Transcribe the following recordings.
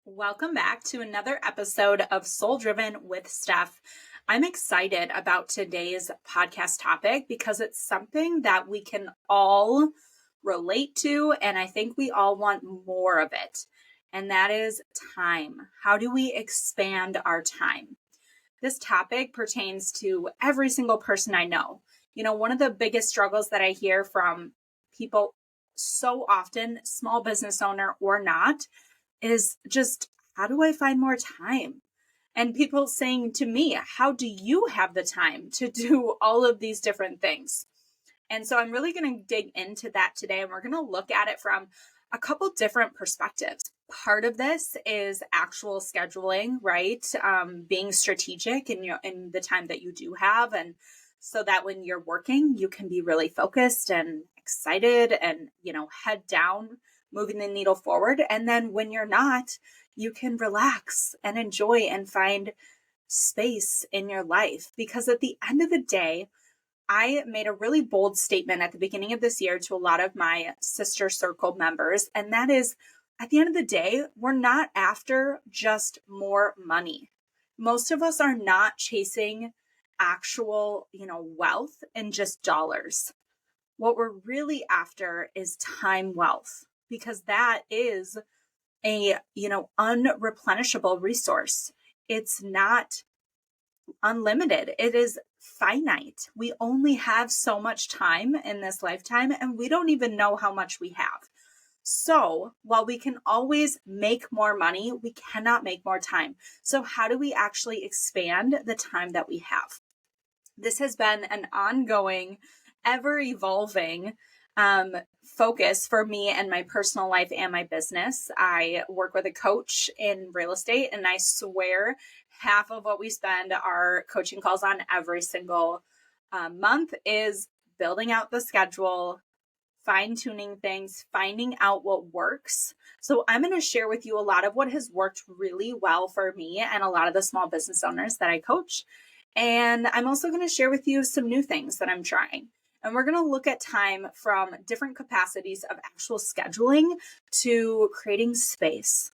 Welcome back to another episode of Soul Driven with Steph. I'm excited about today's podcast topic because it's something that we can all relate to, and I think we all want more of it. And that is time. How do we expand our time? This topic pertains to every single person I know. One of the biggest struggles that I hear from people so often, small business owner or not, is just, how do I find more time? And people saying to me, how do you have the time to do all of these different things? And so I'm really going to dig into that today, and we're going to look at it from a couple different perspectives. Part of this is actual scheduling, right? Being strategic in the time that you do have, and so that when you're working, you can be really focused and excited and, head down, moving the needle forward. And then when you're not, you can relax and enjoy and find space in your life. Because at the end of the day, I made a really bold statement at the beginning of this year to a lot of my sister circle members. And that is, at the end of the day, we're not after just more money. Most of us are not chasing actual, wealth and just dollars. What we're really after is time wealth, because that is a, unreplenishable resource. It's not unlimited. It is finite. We only have so much time in this lifetime, and we don't even know how much we have. So while we can always make more money, we cannot make more time. So how do we actually expand the time that we have? This has been an ongoing, ever evolving focus for me and my personal life and my business. I work with a coach in real estate, and I swear half of what we spend our coaching calls on every single month is building out the schedule, fine-tuning things, finding out what works. So I'm going to share with you a lot of what has worked really well for me and a lot of the small business owners that I coach. And I'm also going to share with you some new things that I'm trying. And we're going to look at time from different capacities of actual scheduling to creating space.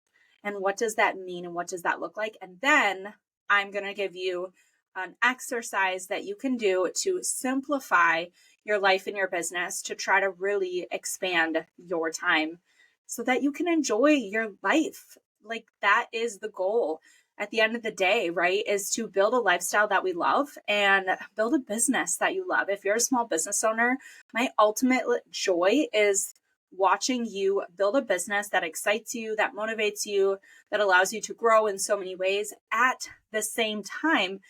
And what does that mean? And what does that look like? And then I'm going to give you an exercise that you can do to simplify your life and your business to try to really expand your time so that you can enjoy your life. Like, that is the goal at the end of the day, right? Is to build a lifestyle that we love and build a business that you love. If you're a small business owner, my ultimate joy is watching you build a business that excites you, that motivates you, that allows you to grow in so many ways at the same time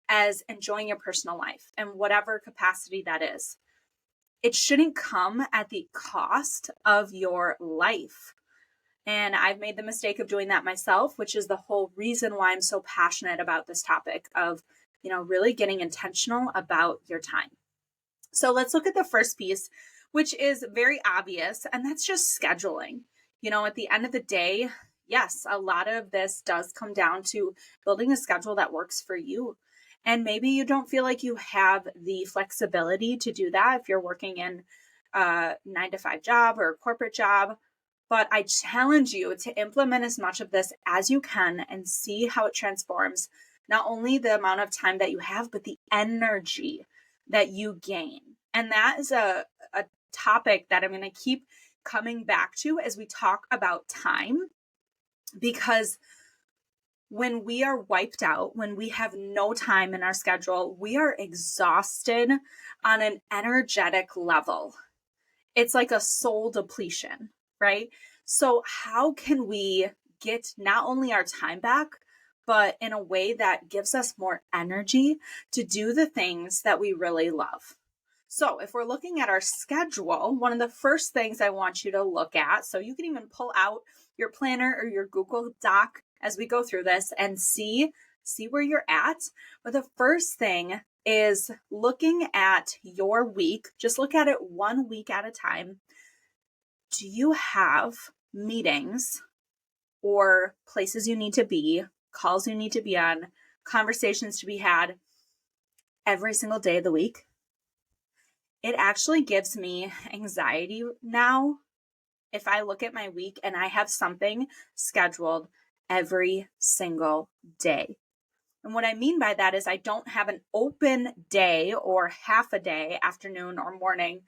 as enjoying your personal life and whatever capacity that is. It shouldn't come at the cost of your life. And I've made the mistake of doing that myself, which is the whole reason why I'm so passionate about this topic of, really getting intentional about your time. So let's look at the first piece, which is very obvious, and that's just scheduling. At the end of the day, yes, a lot of this does come down to building a schedule that works for you. And maybe you don't feel like you have the flexibility to do that if you're working in a 9-to-5 job or a corporate job. But I challenge you to implement as much of this as you can and see how it transforms not only the amount of time that you have, but the energy that you gain. And that is a topic that I'm going to keep coming back to as we talk about time, because when we are wiped out, when we have no time in our schedule, we are exhausted on an energetic level. It's like a soul depletion, right? So how can we get not only our time back, but in a way that gives us more energy to do the things that we really love? So if we're looking at our schedule, one of the first things I want you to look at, so you can even pull out your planner or your Google Doc as we go through this and see where you're at. But the first thing is looking at your week. Just look at it 1 week at a time. Do you have meetings or places you need to be, calls you need to be on, conversations to be had every single day of the week? It actually gives me anxiety now if I look at my week and I have something scheduled every single day. And what I mean by that is I don't have an open day or half a day, afternoon or morning,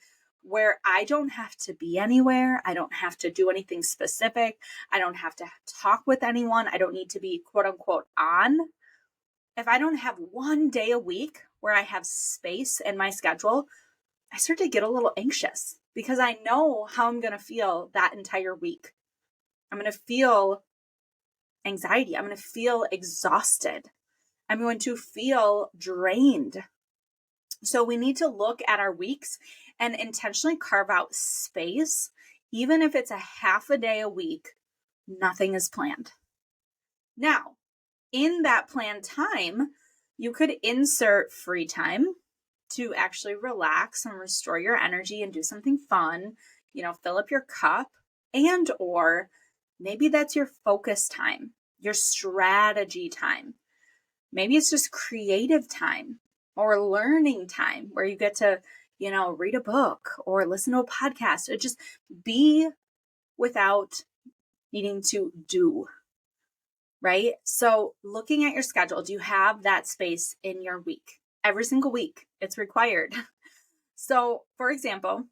where I don't have to be anywhere. I don't have to do anything specific. I don't have to talk with anyone. I don't need to be quote unquote on. If I don't have one day a week where I have space in my schedule, I start to get a little anxious because I know how I'm going to feel that entire week. I'm going to feel anxiety. I'm going to feel exhausted. I'm going to feel drained. So we need to look at our weeks and intentionally carve out space. Even if it's a half a day a week, nothing is planned. Now, in that planned time, you could insert free time to actually relax and restore your energy and do something fun, fill up your cup, and or maybe that's your focus time, your strategy time. Maybe it's just creative time or learning time where you get to, read a book or listen to a podcast or just be without needing to do, right? So looking at your schedule, do you have that space in your week? Every single week, it's required. So for example,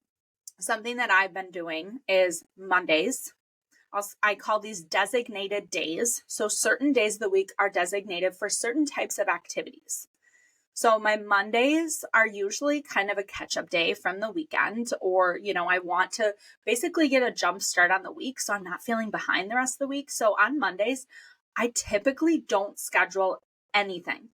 something that I've been doing is Mondays. I call these designated days. So certain days of the week are designated for certain types of activities. So my Mondays are usually kind of a catch-up day from the weekend, or, I want to basically get a jump start on the week so I'm not feeling behind the rest of the week. So on Mondays, I typically don't schedule anything.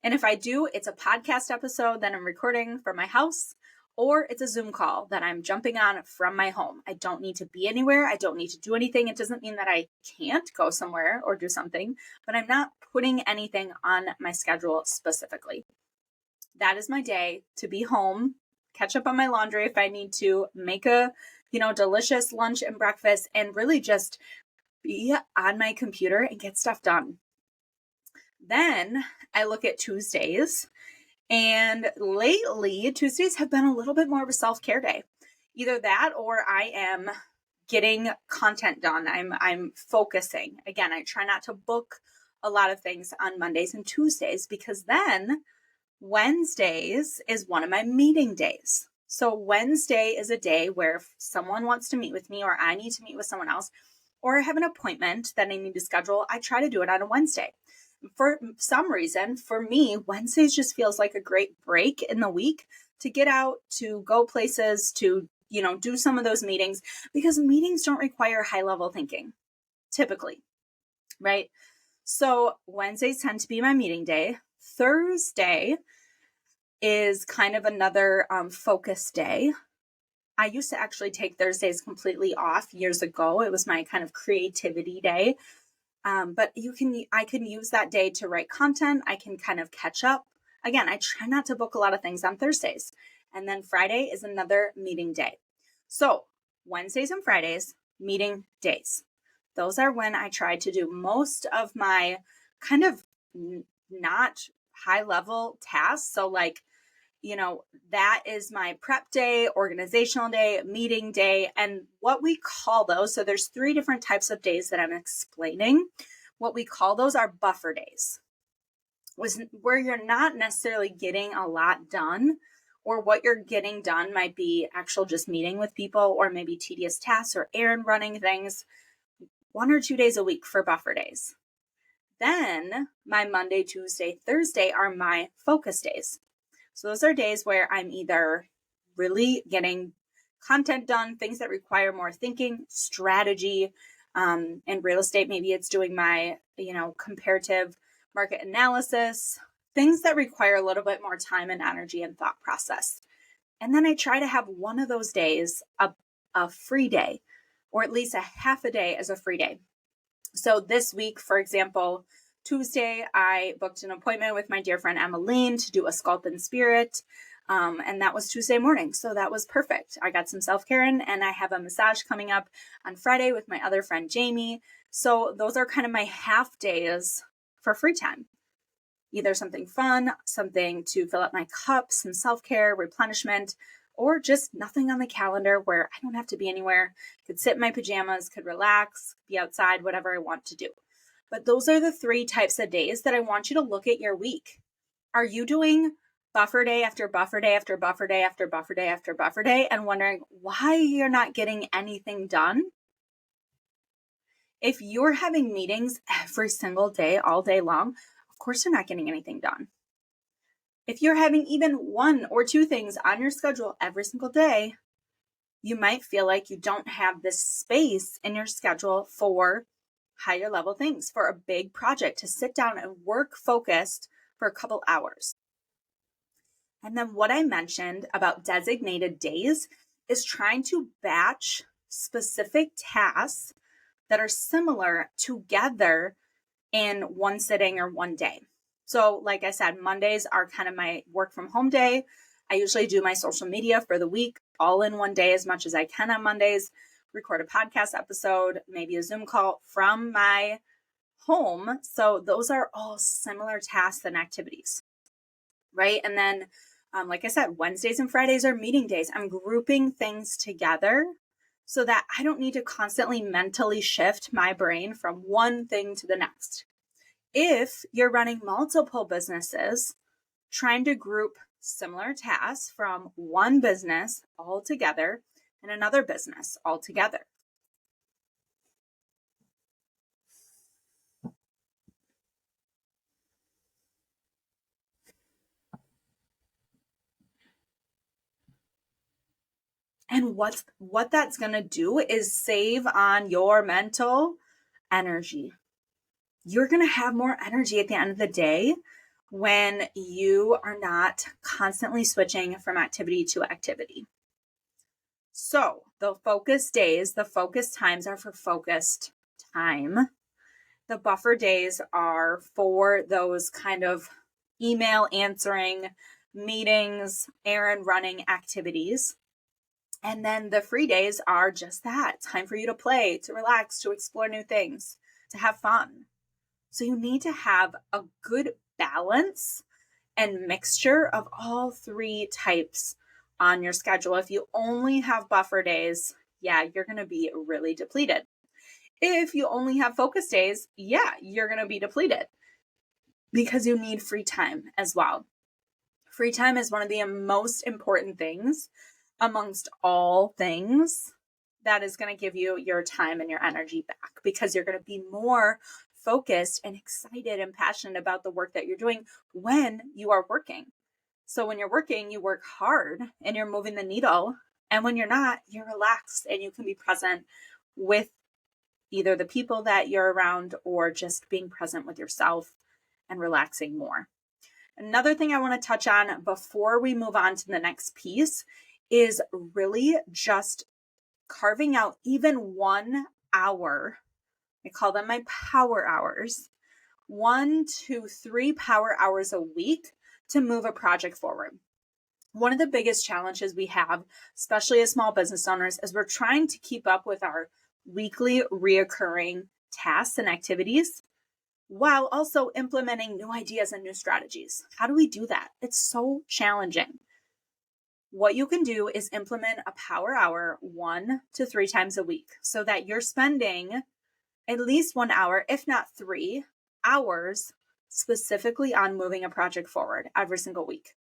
And if I do, it's a podcast episode that I'm recording from my house, or it's a Zoom call that I'm jumping on from my home. I don't need to be anywhere. I don't need to do anything. It doesn't mean that I can't go somewhere or do something, but I'm not putting anything on my schedule specifically. That is my day to be home, catch up on my laundry if I need to, make a, delicious lunch and breakfast, and really just be on my computer and get stuff done. Then I look at Tuesdays. And lately, Tuesdays have been a little bit more of a self-care day. Either that or I am getting content done. I'm focusing. Again, I try not to book a lot of things on Mondays and Tuesdays because then Wednesdays is one of my meeting days. So Wednesday is a day where if someone wants to meet with me or I need to meet with someone else or I have an appointment that I need to schedule, I try to do it on a Wednesday. For some reason, for me, Wednesdays just feels like a great break in the week to get out, to go places, to, do some of those meetings, because meetings don't require high level thinking, typically, right? So Wednesdays tend to be my meeting day. Thursday is kind of another focus day. I used to actually take Thursdays completely off years ago. It was my kind of creativity day. But I can use that day to write content. I can kind of catch up. Again, I try not to book a lot of things on Thursdays. And then Friday is another meeting day. So Wednesdays and Fridays, meeting days. Those are when I try to do most of my kind of not high level tasks. So that is my prep day, organizational day, meeting day, and what we call those. So there's 3 different types of days that I'm explaining. What we call those are buffer days, where you're not necessarily getting a lot done, or what you're getting done might be actual just meeting with people, or maybe tedious tasks or errand running things, 1 or 2 days a week for buffer days. Then my Monday, Tuesday, Thursday are my focus days. So those are days where I'm either really getting content done, things that require more thinking, strategy. In real estate, maybe it's doing my, comparative market analysis, things that require a little bit more time and energy and thought process. And then I try to have one of those days a free day, or at least a half a day as a free day. So this week, for example, Tuesday, I booked an appointment with my dear friend Emmeline to do a Sculpt in Spirit. And that was Tuesday morning. So that was perfect. I got some self-care in, and I have a massage coming up on Friday with my other friend, Jamie. So those are kind of my half days for free time. Either something fun, something to fill up my cup, some self-care, replenishment, or just nothing on the calendar where I don't have to be anywhere. Could sit in my pajamas, could relax, be outside, whatever I want to do. But those are the 3 types of days that I want you to look at your week. Are you doing buffer day after buffer day after buffer day after buffer day after buffer day and wondering why you're not getting anything done? If you're having meetings every single day, all day long, of course you're not getting anything done. If you're having even 1 or 2 things on your schedule every single day, you might feel like you don't have this space in your schedule for higher level things, for a big project to sit down and work focused for a couple hours. And then what I mentioned about designated days is trying to batch specific tasks that are similar together in one sitting or one day. So like I said, Mondays are kind of my work from home day. I usually do my social media for the week all in one day as much as I can on Mondays, record a podcast episode, maybe a Zoom call from my home. So those are all similar tasks and activities, right? And then, like I said, Wednesdays and Fridays are meeting days. I'm grouping things together so that I don't need to constantly mentally shift my brain from one thing to the next. If you're running multiple businesses, trying to group similar tasks from one business all together and another business all together. And what that's going to do is save on your mental energy. You're going to have more energy at the end of the day when you are not constantly switching from activity to activity. So the focus days, the focus times are for focused time. The buffer days are for those kind of email answering, meetings, errand running activities. And then the free days are just that time for you to play, to relax, to explore new things, to have fun. So you need to have a good balance and mixture of all 3 types on your schedule. If you only have buffer days, you're going to be really depleted. If you only have focus days, you're going to be depleted because you need free time as well. Free time is one of the most important things amongst all things that is going to give you your time and your energy back, because you're going to be more focused and excited and passionate about the work that you're doing when you are working. So when you're working, you work hard and you're moving the needle. And when you're not, you're relaxed and you can be present with either the people that you're around or just being present with yourself and relaxing more. Another thing I want to touch on before we move on to the next piece is really just carving out even 1 hour. I call them my power hours, 1 to 3 power hours a week to move a project forward. One of the biggest challenges we have, especially as small business owners, is we're trying to keep up with our weekly reoccurring tasks and activities while also implementing new ideas and new strategies. How do we do that? It's so challenging. What you can do is implement a power hour 1 to 3 times a week so that you're spending at least 1 hour, if not 3 hours, specifically on moving a project forward every single week.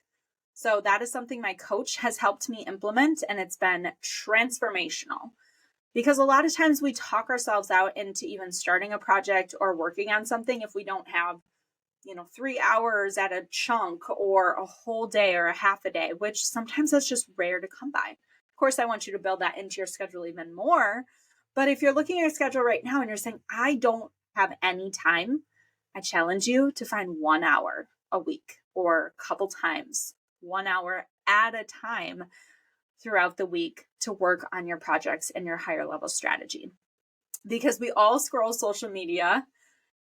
So that is something my coach has helped me implement, and it's been transformational. Because a lot of times we talk ourselves out into even starting a project or working on something if we don't have, 3 hours at a chunk or a whole day or a half a day, which sometimes that's just rare to come by. Of course, I want you to build that into your schedule even more. But if you're looking at your schedule right now and you're saying, I don't have any time, I challenge you to find 1 hour a week or a couple times, 1 hour at a time throughout the week to work on your projects and your higher level strategy. Because we all scroll social media,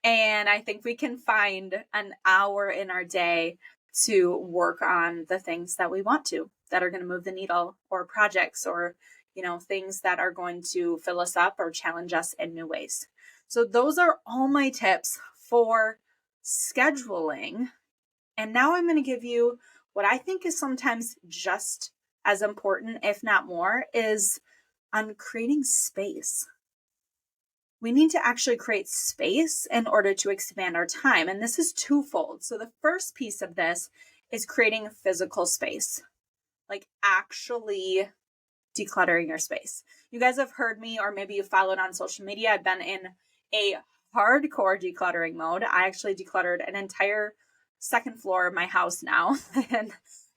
and I think we can find an hour in our day to work on the things that we want to, that are going to move the needle, or projects, or, things that are going to fill us up or challenge us in new ways. So those are all my tips for scheduling. And now I'm going to give you what I think is sometimes just as important, if not more, is on creating space. we need to actually create space in order to expand our time. And this is twofold. So the first piece of this is creating physical space, like actually decluttering your space. You guys have heard me, or maybe you followed on social media. I've been in a hardcore decluttering mode. I actually decluttered an entire second floor of my house now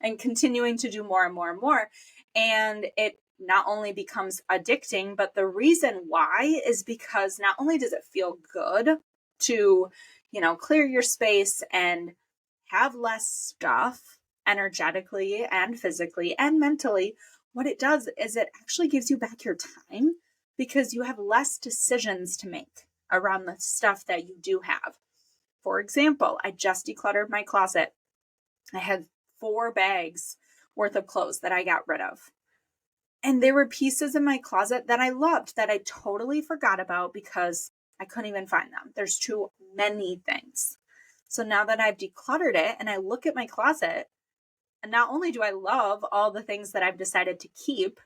and continuing to do more and more and more. And it not only becomes addicting, but the reason why is because not only does it feel good to, clear your space and have less stuff energetically and physically and mentally, what it does is it actually gives you back your time because you have less decisions to make around the stuff that you do have. For example, I just decluttered my closet. I had 4 bags worth of clothes that I got rid of. And there were pieces in my closet that I loved that I totally forgot about because I couldn't even find them. There's too many things. So now that I've decluttered it and I look at my closet, and not only do I love all the things that I've decided to keep,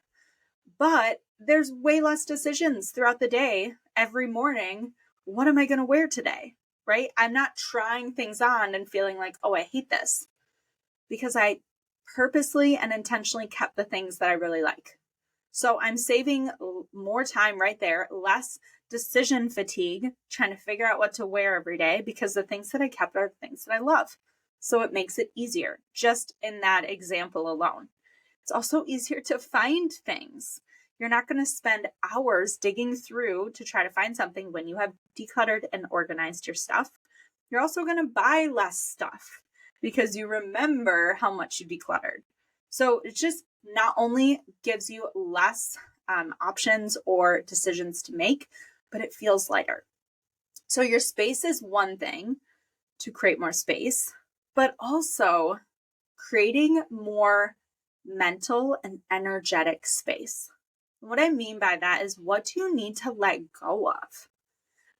but there's way less decisions throughout the day. Every morning, what am I going to wear today? Right? I'm not trying things on and feeling like, oh, I hate this, because I purposely and intentionally kept the things that I really like. So I'm saving more time right there, less decision fatigue, trying to figure out what to wear every day because the things that I kept are the things that I love. So it makes it easier just in that example alone. It's also easier to find things. You're not going to spend hours digging through to try to find something when you have decluttered and organized your stuff. You're also going to buy less stuff because you remember how much you decluttered. So it just not only gives you less options or decisions to make, but it feels lighter. So your space is one thing to create more space, but also creating more mental and energetic space. And what I mean by that is, what do you need to let go of?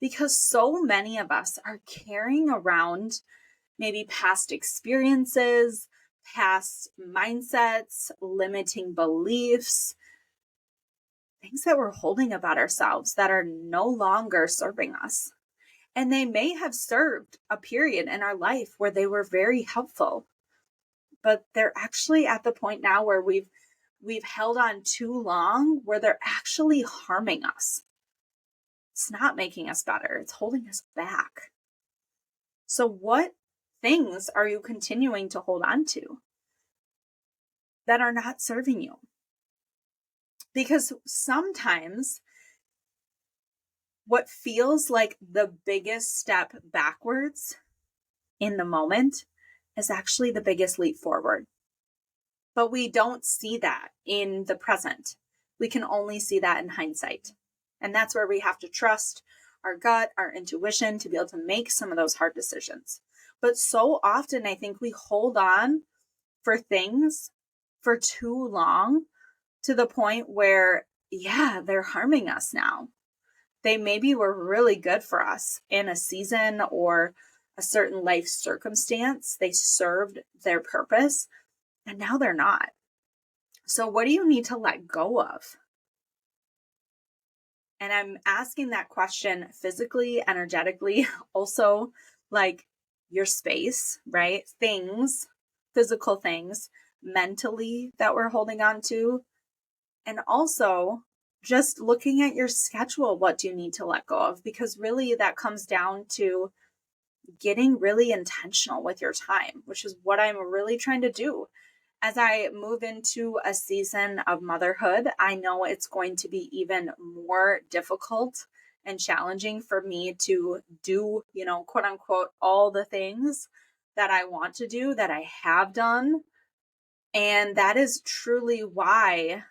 Because so many of us are carrying around maybe past experiences, past mindsets, limiting beliefs, things that we're holding about ourselves that are no longer serving us. And they may have served a period in our life where they were very helpful, but they're actually at the point now where we've held on too long, where they're actually harming us. It's not making us better. It's holding us back. So what things are you continuing to hold on to that are not serving you? Because sometimes what feels like the biggest step backwards in the moment is actually the biggest leap forward. But we don't see that in the present. We can only see that in hindsight. And that's where we have to trust our gut, our intuition to be able to make some of those hard decisions. But so often, I think we hold on for things for too long to the point where, they're harming us now. They maybe were really good for us in a season or a certain life circumstance. They served their purpose, and now they're not. So what do you need to let go of? And I'm asking that question physically, energetically, also like your space, right? Things, physical things, mentally that we're holding on to. And also just looking at your schedule. What do you need to let go of? Because really that comes down to getting really intentional with your time, which is what I'm really trying to do. As I move into a season of motherhood, I know it's going to be even more difficult and challenging for me to do, quote unquote, all the things that I want to do, that I have done. And that is truly why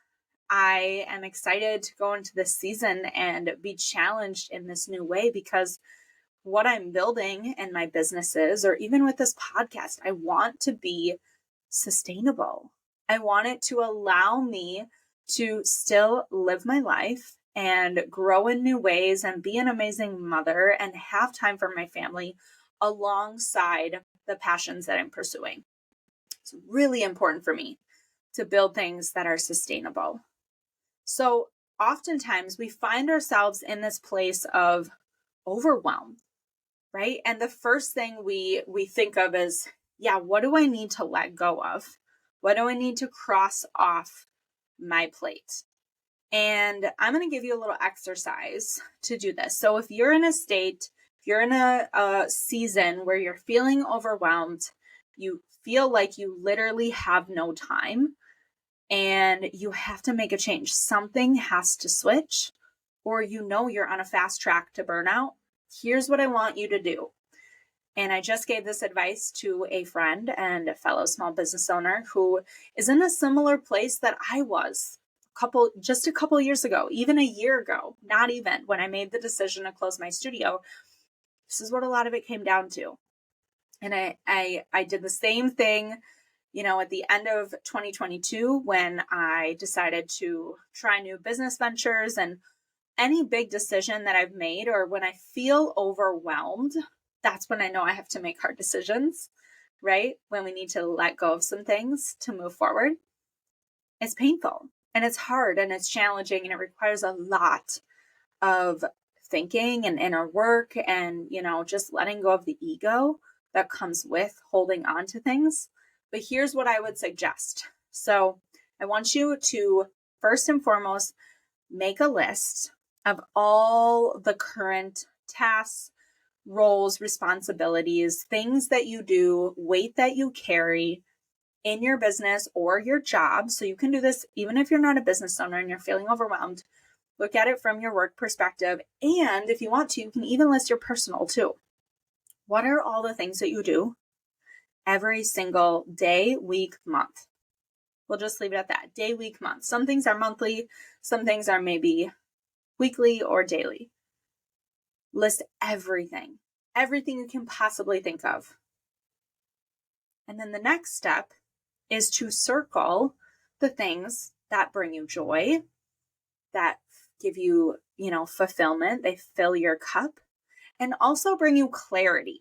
I am excited to go into this season and be challenged in this new way, because what I'm building in my businesses, or even with this podcast, I want to be sustainable. I want it to allow me to still live my life and grow in new ways and be an amazing mother and have time for my family alongside the passions that I'm pursuing. It's really important for me to build things that are sustainable. So oftentimes we find ourselves in this place of overwhelm, right? And the first thing we think of is, yeah, what do I need to let go of? What do I need to cross off my plate? And I'm going to give you a little exercise to do this. So if you're in a state, if you're in a season where you're feeling overwhelmed, you feel like you literally have no time and you have to make a change, something has to switch, or you're on a fast track to burnout, here's what I want you to do. And I just gave this advice to a friend and a fellow small business owner who is in a similar place that I was just a couple years ago, even a year ago, not even when I made the decision to close my studio. This is what a lot of it came down to. And I did the same thing, at the end of 2022 when I decided to try new business ventures, and any big decision that I've made, or when I feel overwhelmed, that's when I know I have to make hard decisions, right? When we need to let go of some things to move forward. It's painful and it's hard and it's challenging and it requires a lot of thinking and inner work and, just letting go of the ego that comes with holding on to things. But here's what I would suggest. So I want you to first and foremost make a list of all the current tasks, roles, responsibilities, things that you do, weight that you carry in your business or your job. So you can do this even if you're not a business owner and you're feeling overwhelmed. Look at it from your work perspective. And if you want to, you can even list your personal too. What are all the things that you do every single day, week, month? We'll just leave it at that. Day, week, month. Some things are monthly. Some things are maybe weekly or daily. List everything you can possibly think of. And then the next step is to circle the things that bring you joy, that give you, fulfillment, they fill your cup, and also bring you clarity.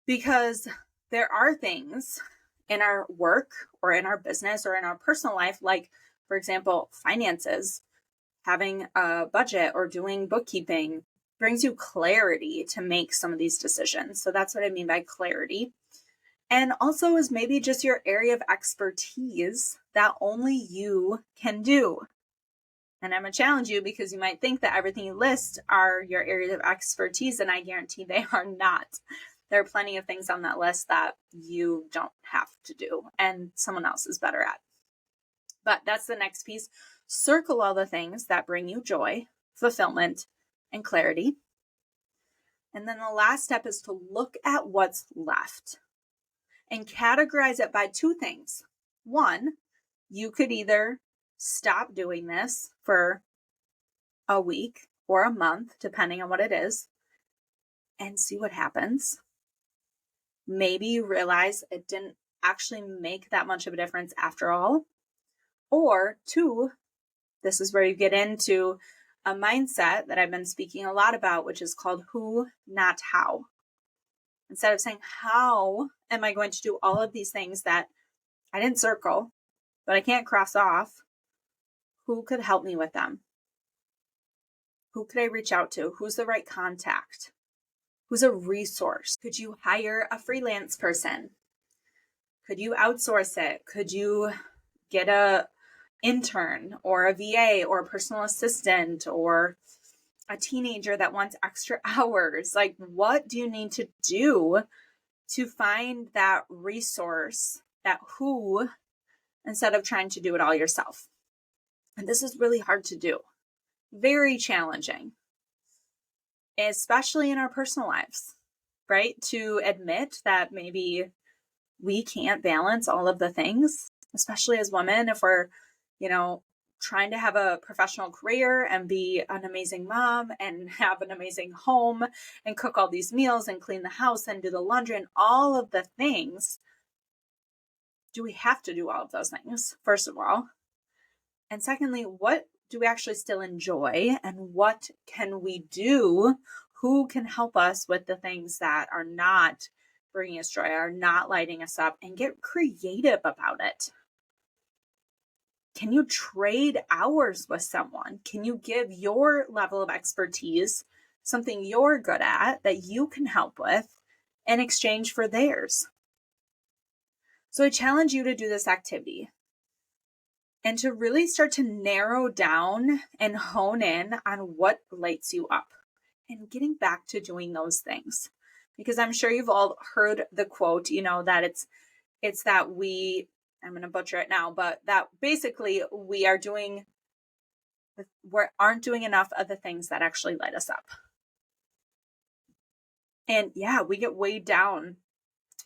Because there are things in our work or in our business or in our personal life, like, for example, finances, having a budget or doing bookkeeping brings you clarity to make some of these decisions. So that's what I mean by clarity. And also is maybe just your area of expertise that only you can do. And I'm going to challenge you because you might think that everything you list are your areas of expertise, and I guarantee they are not. There are plenty of things on that list that you don't have to do and someone else is better at. But that's the next piece. Circle all the things that bring you joy, fulfillment, and clarity. And then the last step is to look at what's left and categorize it by two things. One, you could either stop doing this for a week or a month, depending on what it is, and see what happens. Maybe you realize it didn't actually make that much of a difference after all. Or two, this is where you get into a mindset that I've been speaking a lot about, which is called who, not how. Instead of saying, how am I going to do all of these things that I didn't circle, but I can't cross off? Who could help me with them? Who could I reach out to? Who's the right contact? Who's a resource? Could you hire a freelance person? Could you outsource it? Could you get a intern or a VA or a personal assistant or a teenager that wants extra hours? Like, what do you need to do to find that resource, that who, instead of trying to do it all yourself? And this is really hard to do. Very challenging, especially in our personal lives, right? To admit that maybe we can't balance all of the things, especially as women, if we're, trying to have a professional career and be an amazing mom and have an amazing home and cook all these meals and clean the house and do the laundry and all of the things. Do we have to do all of those things, first of all? And secondly, what do we actually still enjoy and what can we do? Who can help us with the things that are not bringing us joy, are not lighting us up, and get creative about it? Can you trade hours with someone? Can you give your level of expertise, something you're good at that you can help with, in exchange for theirs? So I challenge you to do this activity and to really start to narrow down and hone in on what lights you up and getting back to doing those things. Because I'm sure you've all heard the quote, that it's that I'm going to butcher it now, but that basically we aren't doing enough of the things that actually light us up. And yeah, we get weighed down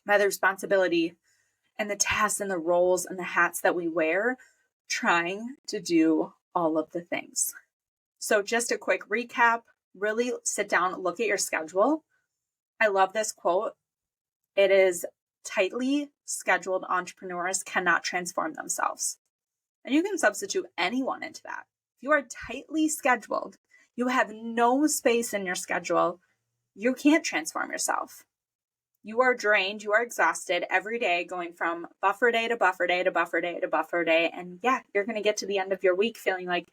by the responsibility and the tasks and the roles and the hats that we wear, trying to do all of the things. So just a quick recap, really sit down, look at your schedule. I love this quote. It is, tightly scheduled entrepreneurs cannot transform themselves. And you can substitute anyone into that. If you are tightly scheduled, you have no space in your schedule, you can't transform yourself. You are drained, you are exhausted every day, going from buffer day to buffer day to buffer day to buffer day. And yeah, you're going to get to the end of your week feeling like,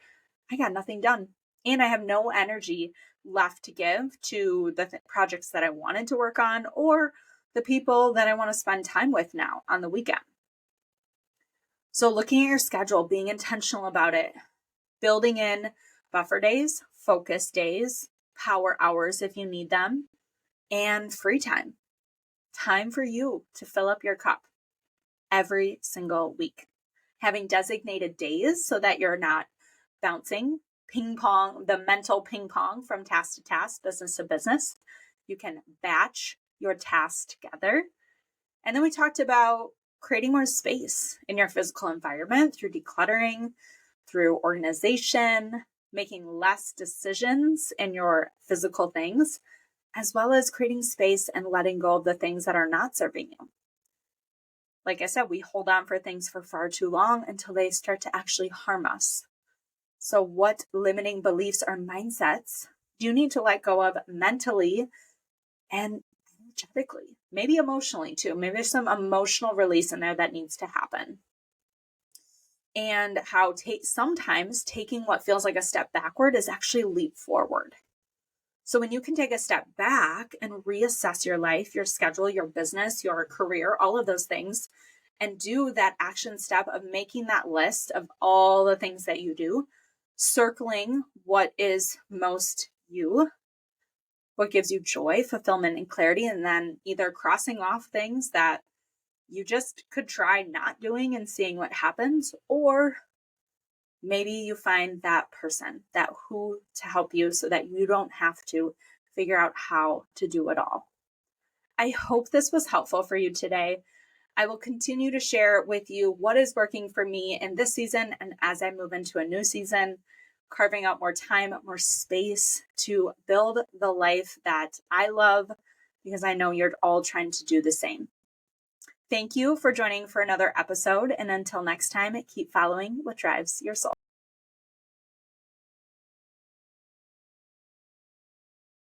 I got nothing done. And I have no energy left to give to the projects that I wanted to work on or the people that I want to spend time with now on the weekend. So looking at your schedule, being intentional about it, building in buffer days, focus days, power hours if you need them, and free time. Time for you to fill up your cup every single week. Having designated days so that you're not bouncing the mental ping pong from task to task, business to business. You can batch your tasks together. And then we talked about creating more space in your physical environment through decluttering, through organization, making less decisions in your physical things, as well as creating space and letting go of the things that are not serving you. Like I said, we hold on for things for far too long until they start to actually harm us. So what limiting beliefs or mindsets do you need to let go of mentally and energetically? Maybe emotionally too. Maybe there's some emotional release in there that needs to happen. And how sometimes taking what feels like a step backward is actually a leap forward. So when you can take a step back and reassess your life, your schedule, your business, your career, all of those things, and do that action step of making that list of all the things that you do, circling what is most you, what gives you joy, fulfillment, and clarity, and then either crossing off things that you just could try not doing and seeing what happens, or maybe you find that person, that who to help you so that you don't have to figure out how to do it all. I hope this was helpful for you today. I will continue to share with you what is working for me in this season and as I move into a new season, carving out more time, more space to build the life that I love, because I know you're all trying to do the same. Thank you for joining for another episode. And until next time, keep following what drives your soul.